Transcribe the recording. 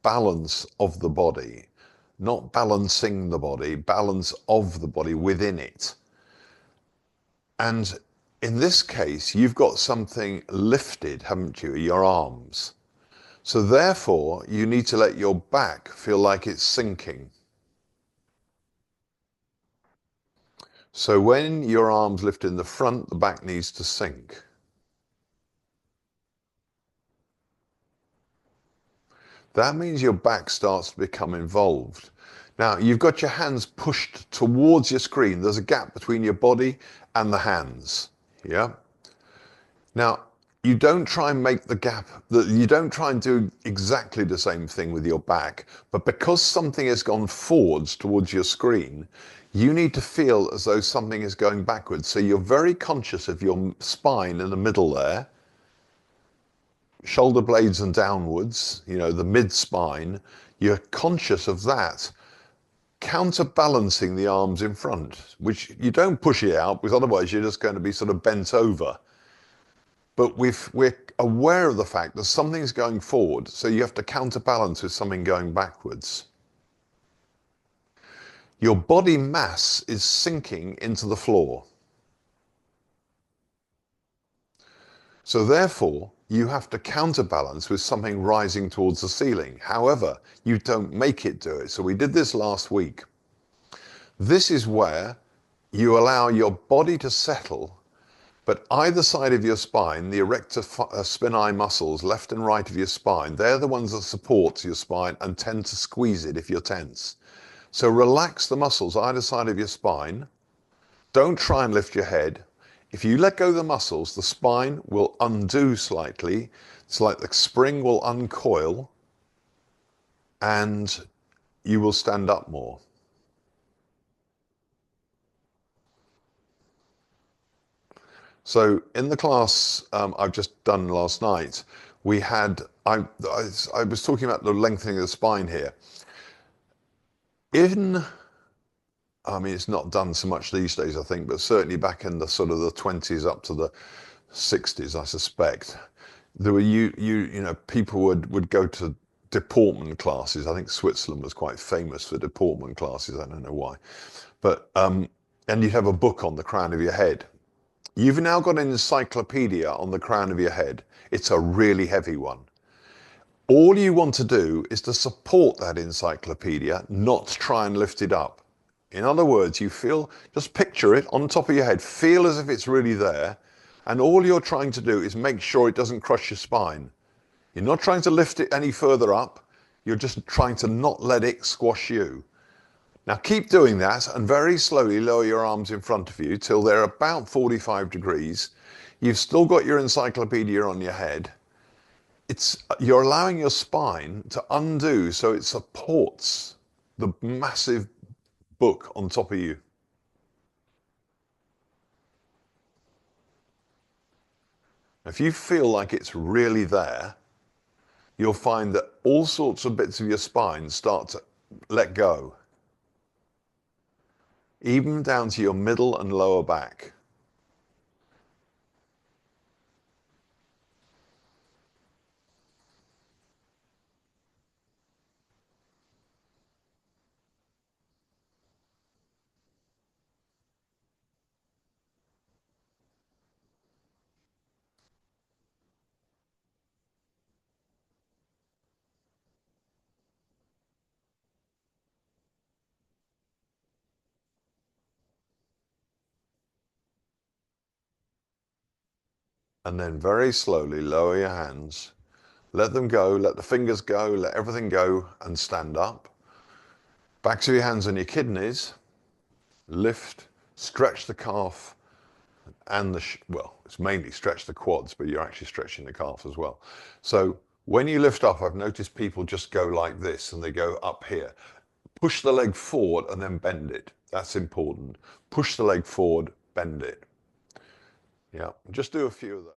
balance of the body, not balancing the body, balance of the body within it. And in this case, you've got something lifted, haven't you? Your arms. So therefore, you need to let your back feel like it's sinking. So when your arms lift in the front, the back needs to sink. That means your back starts to become involved. Now, you've got your hands pushed towards your screen. There's a gap between your body and the hands. Yeah? Now, you don't try and make the gap, you don't try and do exactly the same thing with your back, but because something has gone forwards towards your screen, you need to feel as though something is going backwards. So you're very conscious of your spine in the middle there, shoulder blades and downwards, you know, the mid-spine. You're conscious of that, counterbalancing the arms in front, which you don't push it out, because otherwise you're just going to be sort of bent over. But we're aware of the fact that something's going forward, so you have to counterbalance with something going backwards. Your body mass is sinking into the floor. So therefore, you have to counterbalance with something rising towards the ceiling. However, you don't make it do it. So we did this last week. This is where you allow your body to settle, but either side of your spine, the erector spinae muscles, left and right of your spine, they're the ones that support your spine and tend to squeeze it if you're tense. So relax the muscles either side of your spine. Don't try and lift your head. If you let go of the muscles, the spine will undo slightly. It's like the spring will uncoil and you will stand up more. So in the class I've just done last night, we had, I was talking about the lengthening of the spine here. I mean, it's not done so much these days, I think, but certainly back in the sort of the 20s up to the 60s, I suspect, there were people would go to deportment classes. I think Switzerland was quite famous for deportment classes. I don't know why, but and you'd have a book on the crown of your head. You've now got an encyclopedia on the crown of your head. It's a really heavy one. All you want to do is to support that encyclopedia, not try and lift it up. In other words, you feel, just picture it on top of your head, feel as if it's really there, and all you're trying to do is make sure it doesn't crush your spine. You're not trying to lift it any further up, you're just trying to not let it squash you. Now keep doing that and very slowly lower your arms in front of you till they're about 45 degrees. You've still got your encyclopedia on your head. You're allowing your spine to undo so it supports the massive book on top of you. If you feel like it's really there, you'll find that all sorts of bits of your spine start to let go, even down to your middle and lower back. And then very slowly lower your hands. Let them go, let the fingers go, let everything go and stand up. Backs of your hands on your kidneys. Lift, stretch the calf and well, it's mainly stretch the quads, but you're actually stretching the calf as well. So when you lift up, I've noticed people just go like this and they go up here. Push the leg forward and then bend it. That's important. Push the leg forward, bend it. Yeah, just do a few of those.